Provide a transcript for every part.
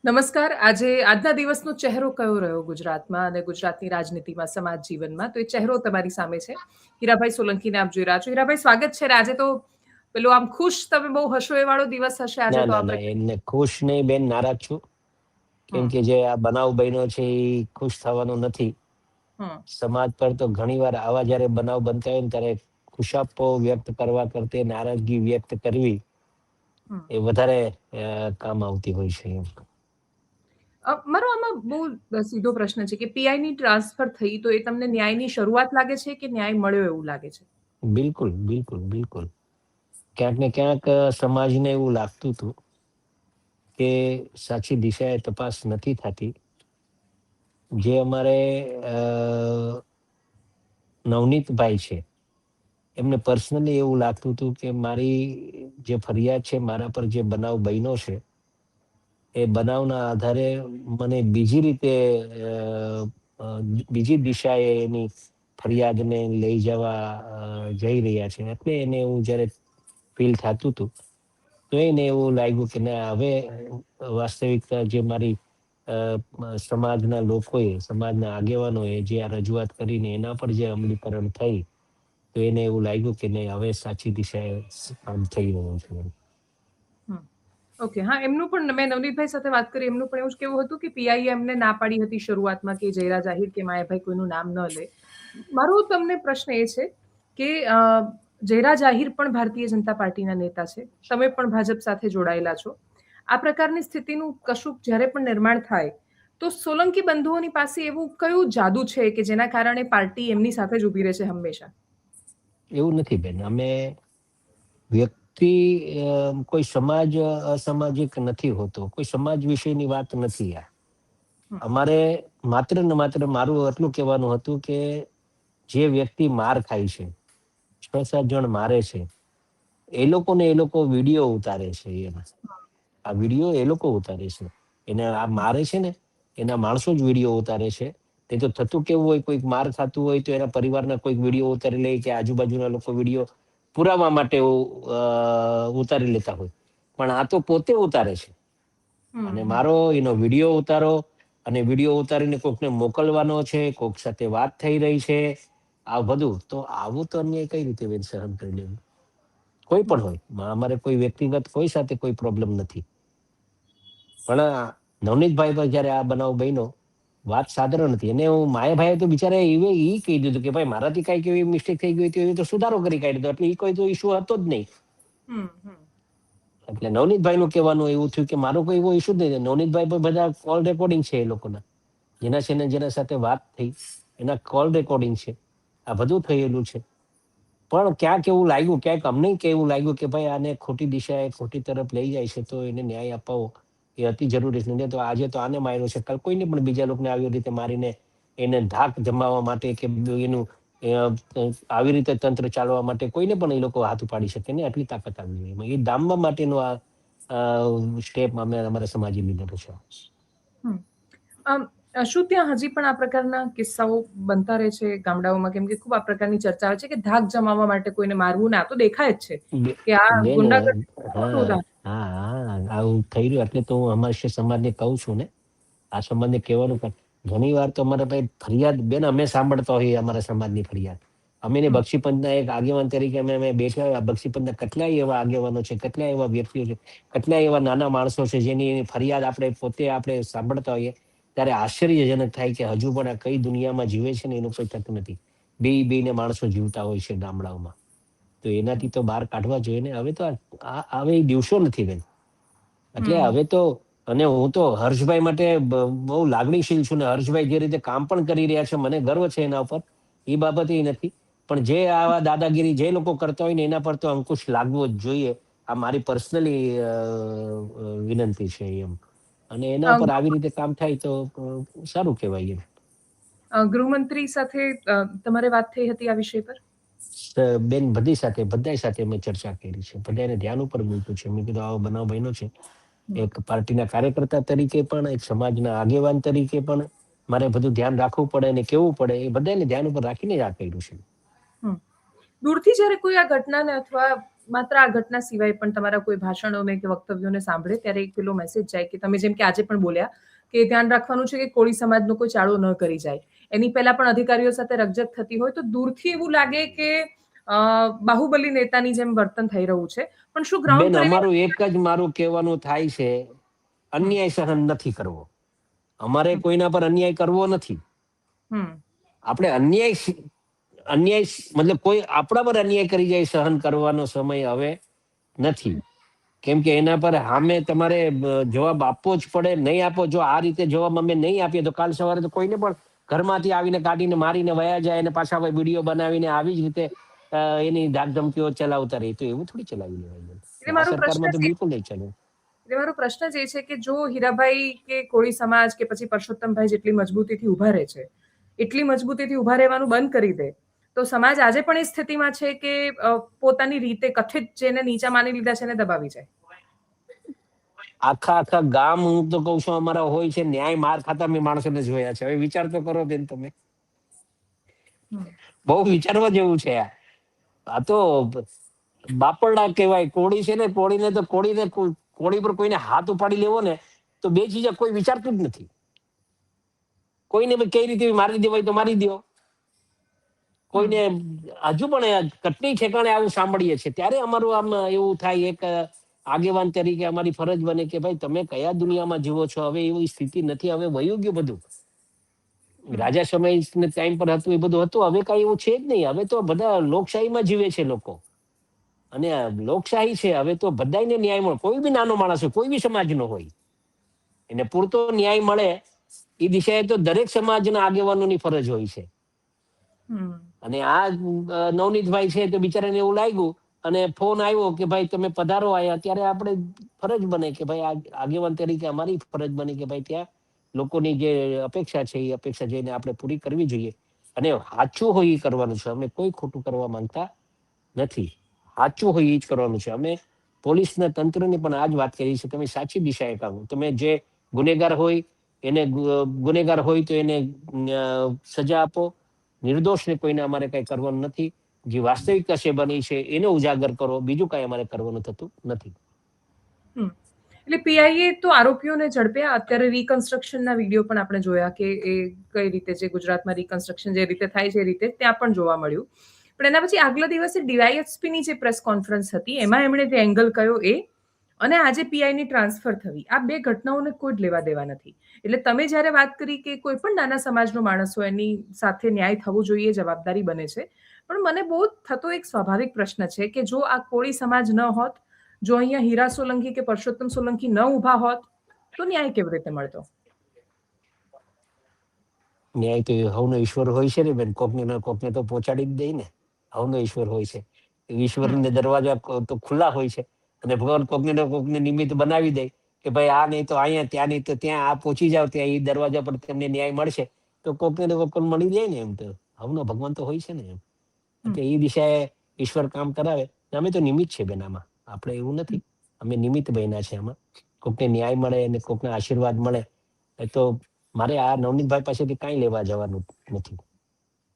નમસ્કાર. આજના દિવસનો ચહેરો કયો રહ્યો ગુજરાતમાં અને ગુજરાતની રાજનીતિમાં, સમાજ જીવનમાં? તો એ ચહેરો તમારી સામે છે. હીરાભાઈ સોલંકીને આપ જોઈ રહ્યા છો. હીરાભાઈ, સ્વાગત છે. આજે તો પેલો આમ ખુશ, તમે બહુ હસો એ વાળો દિવસ હશે આજે ના તો ના ના, આપણે. એમને ખુશ નહીં બેન, નારાજ છું. કેમ હમ કે જે આ બનાવ બન્યો છે એ ખુશ થવાનો નથી. હમ સમાજ પર તો ઘણીવાર આવા જયારે બનાવ બનતા હોય ને ત્યારે ખુશાપો વ્યક્ત કરવા કરતે નારાજગી વ્યક્ત કરવી હમ. એ વધારે કામ આવતી હોય છે એમ. મારો આમાં બહુ સીધો પ્રશ્ન છે કે પીઆઈની ટ્રાન્સફર થઈ તો એ તમને ન્યાયની શરૂઆત લાગે છે કે ન્યાય મળ્યો એવું લાગે છે? બિલકુલ બિલકુલ બિલકુલ. ક્યાંક ને ક્યાંક સમાજને એવું લાગતું હતું કે સાચી દિશાએ તપાસ નથી થતી. જે અમારે નવનીતભાઈ છે, એમને પર્સનલી એવું લાગતું હતું કે મારી જે ફરિયાદ છે, મારા પર જે બનાવ બન્યો છે, એ બનાવના આધારે મને બીજી રીતે બીજી દિશાએ એની ફરિયાદને લઈ જવા જઈ રહ્યા છે. એટલે એને એવું જયારે ફીલ થતું હતું તો એને એવું લાગ્યું કે ના, હવે વાસ્તવિકતા જે મારી સમાજના લોકોએ, સમાજના આગેવાનોએ જે આ રજૂઆત કરીને એના પર જે અમલીકરણ થઈ, તો એને એવું લાગ્યું કે નહીં, હવે સાચી દિશાએ કામ થઈ રહ્યું છે. ઓકે. હા, એમનું પણ, મેં નવનીતભાઈ સાથે વાત કરી, એમનું પણ એવું જ કેવું હતું કે પીઆઈએ એમને ના પાડી હતી શરૂઆતમાં કે જયરા જાહિર કે માયાભાઈ કોઈનું નામ ન લે. મારો તમને પ્રશ્ન એ છે કે જયરા જાહિર પણ ભારતીય જનતા પાર્ટીના નેતા છે, તમે પણ ભાજપ સાથે જોડાયેલા છો. આ પ્રકારની સ્થિતિનું કશુંક જ્યારે પણ નિર્માણ થાય તો સોલંકી બંધુઓની પાસે એવું કયું જાદુ છે કે જેના કારણે પાર્ટી એમની સાથે જ ઊભી રહે છે હંમેશા? એવું નથી બેન, અમે વ્યક્તિ કોઈ સમાજ અસામાજિક નથી હોતો, કોઈ સમાજ વિશેની વાત નથી. આ અમારે માત્ર ને માત્ર મારું એટલું કહેવાનું હતું કે જે વ્યક્તિ માર ખાય છે, 6-7 જણ મારે છે, એ લોકો વિડીયો ઉતારે છે. એના આ વિડીયો એ લોકો ઉતારે છે. એને આ મારે છે ને, એના માણસો જ વિડીયો ઉતારે છે. તે તો થતું કેવું હોય, કોઈક માર ખાતું હોય તો એના પરિવારના કોઈક વિડીયો ઉતારી લે, કે આજુબાજુના લોકો વિડીયો પુરાવા માટે ઉતારી લેતા હોય, પણ આ તો પોતે ઉતારે છે. અને મારો એનો વિડીયો ઉતારો, અને વિડીયો ઉતારીને કોઈકને મોકલવાનો છે, કોઈક સાથે વાત થઈ રહી છે, આ બધું. તો આવું તો અન્ય કઈ રીતે બેન સહન કરી લેવું? કોઈ પણ હોય, અમારે કોઈ વ્યક્તિગત કોઈ સાથે કોઈ પ્રોબ્લેમ નથી, પણ નવનીતભાઈ પર જયારે આ બનાવ બન્યો, વાત સાધારણ નથી. એને હું, માયાભાઈએ તો બિચારા એ કહી દીધું કે ભાઈ મારાથી કઈ કેવી મિસ્ટેક થઈ ગઈ હતી, તો સુધારો કરી કાઢ્યો, એટલે એ કોઈ તો ઇસ્યુ હતો જ નહીં. એટલે નવનીતભાઈ નું કહેવાનું એવું થયું કે મારો કોઈ એવો ઇસ્યુ જ નહીં. નવનીતભાઈ પર બધા કોલ રેકોર્ડિંગ છે એ લોકોના, જેના સાથે વાત થઈ એના કોલ રેકોર્ડિંગ છે, આ બધું થયેલું છે. પણ ક્યાંક એવું લાગ્યું, ક્યાંક અમને કેવું લાગ્યું કે ભાઈ આને ખોટી દિશાએ, ખોટી તરફ લઈ જાય છે, તો એને ન્યાય અપાવો એ અતિ જરૂરી છે. નહીં તો આજે તો આને માર્યો છે, કાલ કોઈને પણ બીજા લોકોને આવી રીતે મારીને એને ધાક જમાવવા માટે કે એનું આવી રીતે તંત્ર ચાલવા માટે કોઈને પણ એ લોકો હાથ ઉપાડી શકે ને, આટલી તાકાત આવી જાય. એ ડામવા માટેનો આ સ્ટેપ અમે અમારા સમાજે લીધેલો છે. શું ત્યાં હજી પણ આ પ્રકારના કિસ્સાઓ બનતા રહે છે ગામડાઓમાં? કેમ કે ખૂબ આ પ્રકારની ચર્ચા આવે છે કે ધાક જમાવવા માટે કોઈને મારવું ના, તો દેખાય જ છે કે આ બેન, ગુંડાગર્દી મોટું હા ઉદાહરણ. હા હા, આવું થઈ રહ્યું. એટલે તો હું અમારા સમાજને કહું છું ને, આ સમાજને કહેવાનું કે ઘણી વાર તો અમારા ભાઈ ફરિયાદ બેન અમે સાંભળતા હોઈએ, અમારા સમાજની ફરિયાદ. અમે બક્ષીપંચના એક આગેવાન તરીકે અમે બેઠા. બક્ષીપંચના કેટલાય એવા આગેવાનો છે, કેટલાય એવા વ્યક્તિઓ છે, કેટલાય એવા નાના માણસો છે જેની ફરિયાદ આપણે પોતે આપણે સાંભળતા હોઈએ ત્યારે આશ્ચર્યજનક થાય કે હજુ પણ આ કઈ દુનિયામાં જીવે છે ને એનું કોઈ થતું નથી. બે ને માણસો જીવતા હોય છે ગામડાઓમાં, તો એનાથી તો બહાર કાઢવા જોઈએ ને. હવે તો હવે દિવસો નથી બેન. એટલે હવે તો, અને હું તો હર્ષભાઈ માટે બહુ લાગણીશીલ છું ને, હર્ષભાઈ જે રીતે કામ પણ કરી રહ્યા છે મને ગર્વ છે એના ઉપર, એ બાબત એ નથી. પણ જે આવા દાદાગીરી જે લોકો કરતા હોય ને એના પર તો અંકુશ લાગવો જ જોઈએ. આ મારી પર્સનલી વિનંતી છે એમ. અને એના ઉપર આવી રીતે કામ થાય તો સારું કહેવાય એમ. ગૃહમંત્રી સાથે તમારે વાત થઈ હતી આ વિષય પર? બેન, બધા સાથે મેં ચર્ચા કરી છે, બધાને ધ્યાન ઉપર મૂક્યું છે. મેં કીધું આવો બનાવ બન્યો છે, એક પાર્ટીના કાર્યકર્તા તરીકે પણ, એક સમાજના આગેવાન તરીકે પણ મારે બધું ધ્યાન રાખવું પડે અને કેવું પડે, એ બધાને ધ્યાન ઉપર રાખીને જ આ કર્યું છે. દૂરથી જ્યારે કોઈ આ ઘટનાને અથવા માત્ર આ ઘટના સિવાય પણ તમારા કોઈ ભાષણોને કે વક્તવ્યોને સાંભળે ત્યારે એક પેલો મેસેજ જાય કે તમે જેમ કે આજે પણ બોલ્યા કે ધ્યાન રાખવાનું છે કે કોળી સમાજનો કોઈ ચાળો ન કરી જાય. એની પહેલા પણ અધિકારીઓ સાથે રકજક થતી હોય તો દૂરથી એવું લાગે કે બાહુબલી નેતાની જેમ વર્તન થઈ રહ્યું છે. પણ શું ગ્રાઉન્ડ બેન, પર અમારું એક જ મારું કહેવાનું થાય છે, અન્યાય સહન નથી કરવો. અમારે કોઈના પર અન્યાય કરવો નથી. આપણે અન્યાય મતલબ કોઈ આપણા પર અન્યાય કરી જાય સહન કરવાનો સમય હવે નથી. કેમ કે એના પર સામે તમારે જવાબ આપવો જ પડે. નહીં આપો, જો આ રીતે જવાબ અમે નહીં આપીએ તો કાલ સવારે તો કોઈને પણ ઘરમાંથી આવીને કાઢીને મારીને વયા જાય અને પાછા વિડીયો બનાવીને આવી જ રીતે એની ધાક ધમકીઓ ચલાવતા રહી. તો એવું થોડી ચલાવી લેવાય. એટલે આ મારો પ્રશ્ન સરકારમાં તો જ બિલકુલ નહીં ચાલે. એટલે મારો પ્રશ્ન જ એ છે કે જો હીરાભાઈ કે કોળી સમાજ કે પછી પરસોત્તમભાઈ જેટલી મજબૂતીથી ઉભા રહે છે, એટલી મજબૂતીથી ઉભા રહેવાનું બંધ કરી દે તો સમાજ આજે પણ એ સ્થિતિમાં છે કે પોતાની રીતે કથિત જેને નીચા માની લીધા છે એને દબાવી જાય. આખા ગામ, હું તો કઉ છું, અમારા હોય છે ન્યાય માર ખાતા મેં માણસોને જોયા છે. હવે વિચાર તો કરો બેન તમે. બહુ વિચારવા જેવું છે. આ તો બાપરડા કહેવાય. કોળી છે ને, કોળી પર કોઈને હાથ ઉપાડી લેવો ને તો બે ચીજ કોઈ વિચારતું જ નથી. કોઈને કઈ રીતે મારી દેવાય તો મારી દો. કોઈને હજુ પણ કેટલી ઠેકાણે આવું સાંભળીએ છીએ. ત્યારે અમારું આમ એવું થાય, એક આગેવાન તરીકે અમારી ફરજ બને કે ભાઈ તમે કયા દુનિયામાં જીવો છો. હવે એવી સ્થિતિ નથી. હવે વયું ગયું બધું. રાજા સમય ટાઈમ પર હતું એ બધું હતું. હવે કઈ એવું છે જ નહીં. હવે તો બધા લોકશાહીમાં જીવે છે લોકો. અને લોકશાહી છે. હવે તો બધાને ન્યાય મળે. કોઈ બી નાનો માણસ હોય, કોઈ બી સમાજનો હોય, એને પૂરતો ન્યાય મળે એ દિશાએ તો દરેક સમાજના આગેવાનોની ફરજ હોય છે. અને આ નવનીતભાઈ છે તો બિચારાને એવું લાગ્યું અને ફોન આવ્યો કે ભાઈ તમે પધારો આયા. ત્યારે આપણે ફરજ બને કે ભાઈ આગેવાન તરીકે અમારી ફરજ બને કે ભાઈ ત્યાં લોકોની જે અપેક્ષા છે એ અપેક્ષા જઈને આપણે પૂરી કરવી જોઈએ. અને સાચું હોય એ કરવાનું છે. અમે કોઈ ખોટું કરવા માંગતા નથી. સાચું હોય એ જ કરવાનું છે. અમે પોલીસના તંત્રની પણ આ જ વાત કરી છે. તમે સાચી દિશાએ કામ. તમે જે ગુનેગાર હોય તો એને સજા આપો. નિર્દોષને કોઈને અમારે કઈ કરવાનું નથી. જે વાસ્તવિકતા છે બની છે એને ઉજાગર કરો. બીજું કઈ અમારે કરવાનું થતું નથી. એટલે પીઆઈએ તો આરોપીઓને ઝડપ્યા. અત્યારે રિકન્સ્ટ્રક્શનના વિડીયો પણ આપણે જોયા કે એ કઈ રીતે જે ગુજરાતમાં રિકન્સ્ટ્રક્શન જે રીતે થાય છે એ રીતે ત્યાં પણ જોવા મળ્યું. પણ એના પછી આગલા દિવસે ડીવાયએસપીની જે પ્રેસ કોન્ફરન્સ હતી એમાં એમણે જે એંગલ કયો એ અને આજે પીઆઈની ટ્રાન્સફર થવી, આ બે ઘટનાઓને કોઈ જ લેવા દેવા નથી. એટલે તમે જ્યારે વાત કરી કે કોઈ પણ નાના સમાજનો માણસ હોય એની સાથે ન્યાય થવો જોઈએ, જવાબદારી બને છે. પણ મને બહુ થતો એક સ્વાભાવિક પ્રશ્ન છે કે જો આ કોળી સમાજ ન હોત, જો અહીંયા હીરા સોલંકી કે પરસોત્તમ સોલંકી ન ઉભા હોત તો ન્યાય કેવી રીતે મળતો? ન્યાય તો હવનો ઈશ્વર હોય છે ને બેન. કોકને તો પહોંચાડી જ દે ને. હવનો ઈશ્વર હોય છે. ઈશ્વરના દરવાજા તો ખુલ્લા હોય છે. અને ભગવાન કોકને નિમિત્ત બનાવી દે કે ભાઈ આ નહીં તો અહીંયા, ત્યાં નહીં તો ત્યાં, આ પહોંચી જાવ ત્યાં એ દરવાજા પર તમને ન્યાય મળશે. તો કોકને મળી જાય ને. એમ તો હવનો ભગવાન તો હોય છે ને. એમ એટલે એ દિશાએ ઈશ્વર કામ કરાવે. અમે તો નિમિત્ત છે બેન આમાં. આપણે એવું નથી. અમે નિમિત્ત બન્યા છે આમાં. કોકને ન્યાય મળે અને કોકને આશીર્વાદ મળે એ તો મારે આ નવનીતભાઈ પાસેથી કાંઈ લેવા જવાનું નથી.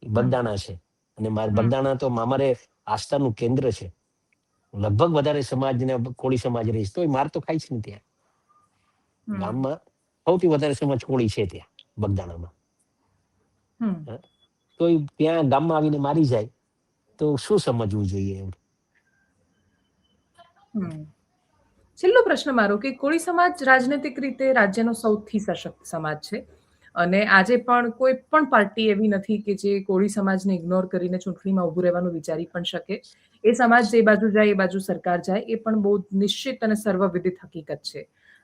બગદાણા છે અને બગદાણા તો અમારે આસ્થાનું કેન્દ્ર છે. લગભગ વધારે સમાજને કોળી સમાજ રહીશ તો માર તો ખાય છે ને ત્યાં ગામમાં. સૌથી વધારે સમાજ કોળી છે ત્યાં બગદાણામાં. તો ત્યાં ગામમાં આવીને મારી જાય તો શું સમજવું જોઈએ? એમ છેલ્લો પ્રશ્ન મારો કે કોળી સમાજ રાજનૈતિક રીતે રાજ્યનો સૌથી સશક્ત સમાજ છે અને આજે પણ કોઈ પણ પાર્ટી એવી નથી કે જે કોળી સમાજને ઇગ્નોર કરીને ચૂંટણીમાં ઉભું રહેવાનું વિચારી પણ શકે. એ સમાજ જે બાજુ જાય એ બાજુ સરકાર જાય એ પણ બહુ નિશ્ચિત અને સર્વવિદિત હકીકત છે.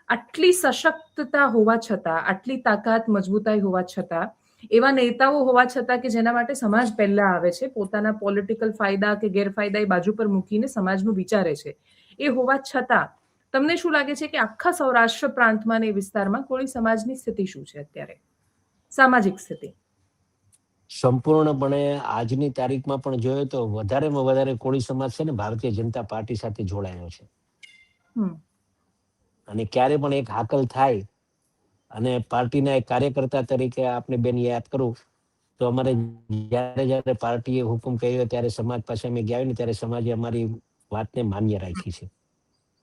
આટલી સશક્તતા હોવા છતાં, આટલી તાકાત મજબૂતાઈ હોવા છતાં, એવા નેતાઓ હોવા છતાં કે જેના માટે સમાજ પહેલા આવે છે, પોતાના પોલિટિકલ ફાયદા કે ગેરફાયદા એ બાજુ પર મૂકીને સમાજનું વિચારે છે, એ હોવા છતાં તમને શું લાગે છે કે આખા સૌરાષ્ટ્ર પ્રાંતમાં અને વિસ્તારમાં કોળી સમાજની સ્થિતિ શું છે અત્યારે, સામાજિક સ્થિતિ? સંપૂર્ણપણે આજની તારીખમાં પણ જોઈએ તો વધારેમાં વધારે કોળી સમાજ છે ને ભારતીય જનતા પાર્ટી સાથે જોડાયો છે. અને ક્યારે પણ એક હાકલ થાય અને પાર્ટીના એક કાર્યકર્તા તરીકે આપણે બેન યાદ કરું તો અમારે જયારે પાર્ટીએ હુકમ કર્યો ત્યારે સમાજ પાસે અમે ગયા ને ત્યારે સમાજે અમારી વાતને માન્ય રાખી છે.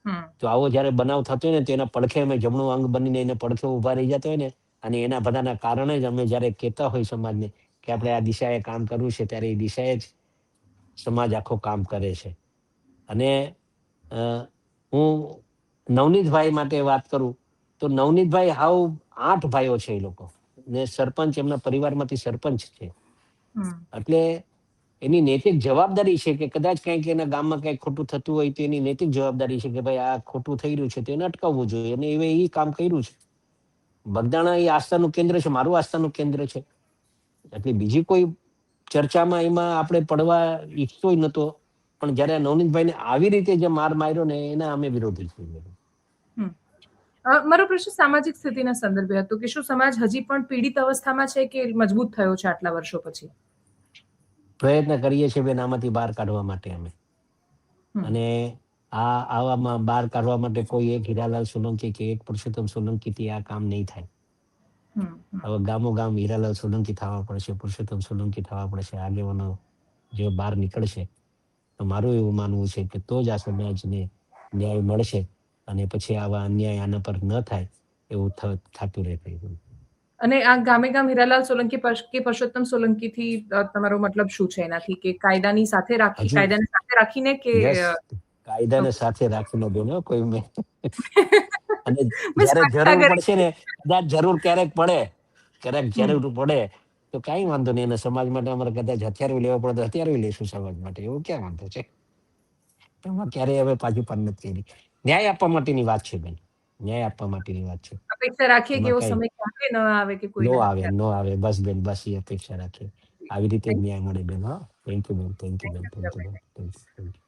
હમ તો આવો જ્યારે બનાવ થતો હોય ને તો એના પડખે અમે જમણું અંગ બનીને એને પડખે ઊભા રહી જતા હોય ને, અને એના બધાના કારણે જ અમે જ્યારે કહેતા હોય સમાજને કે આપણે આ દિશાએ કામ કરવું છે, ત્યારે એ દિશાએ જ સમાજ આખો કામ કરે છે. અને હું નવનીતભાઈ માટે વાત કરું તો નવનીતભાઈ હાવ 8 ભાઈઓ છે એ લોકો, ને સરપંચ એમના પરિવારમાંથી સરપંચ છે. હમ એટલે એની નૈતિક જવાબદારી છે કે કદાચ કંઈક એના ગામમાં કંઈક ખોટું થતું હોય તો એની નૈતિક જવાબદારી છે કે ભાઈ આ ખોટું થઈ રહ્યું છે તો એને અટકાવવું જોઈએ, અને એ કામ કર્યું છે. બગદાણા એ આસ્થાનું કેન્દ્ર છે, મારું આસ્થાનું કેન્દ્ર છે. એટલે બીજી કોઈ ચર્ચામાં એમાં આપણે પડવા ઈચ્છતો નતો, પણ જયારે નવનીતભાઈને આવી રીતે જે માર માર્યો ને એના અમે વિરોધી છીએ. હમ મારો પ્રશ્ન સામાજિક સ્થિતિના સંદર્ભે હતો કે શું સમાજ હજી પણ પીડિત અવસ્થામાં છે કે મજબૂત થયો છે આટલા વર્ષો પછી? પ્રયત્ન કરીએ છીએ બેન આમાંથી બહાર કાઢવા માટે અમે. હમ અને આવામાં બહાર કાઢવા માટે કોઈ એક હીરાલાલ સોલંકી કે એક પુરુષોત્તમ સોલંકી થી આ કામ નહીં થાય. હમ હમ હવે ગામો ગામ હીરાલાલ સોલંકી થવા પડશે, પુરુષોત્તમ સોલંકી થવા પડશે, આગેવાનો જે બહાર નીકળશે તો મારું એવું માનવું છે કે તો જ આ સમાજને ન્યાય મળશે, અને પછી આવા અન્યાય આના પર ન થાય એવું થતું રહેશે. અને આ ગામે ગામ હીરાલાલ સોલંકી કે પરસોત્તમ સોલંકી થી તમારો મતલબ શું છે એનાથી? કે કાયદાને સાથે હજુ રાખીને કે યસ, કાયદાને સાથે રાખીને બેનો કોઈ મેં અને બસ જ્યારે સ્પષ્ટતા જરૂર કરી. પડશે ને, કદાચ જરૂર ક્યારેક જરૂર પડે તો કઈ વાંધો નહીં, અને સમાજ માટે અમારે કદાચ હથિયાર લેવા પડે તો હથિયાર લઈશું સમાજ માટે, એવું ક્યાં વાંધો છે? એમાં ક્યારેય હવે પાછું પણ નથી કરી. ન્યાય આપવા માટેની વાત છે બેન, ન્યાય આપવા માટેની વાત છે. અપેક્ષા રાખીએ કે એમાં એવો કઈ સમય ક્યારે ન આવે કે કોઈને હથિયાર. નો આવે, બસ બેન, બસ એ અપેક્ષા રાખીએ. આવી રીતે જ Thank ન્યાય મળે બેન. હા, થેન્ક યુ બેન, થેન્ક યુ બેન, થેન્ક યુ you. બેન, થેન્ક યુ.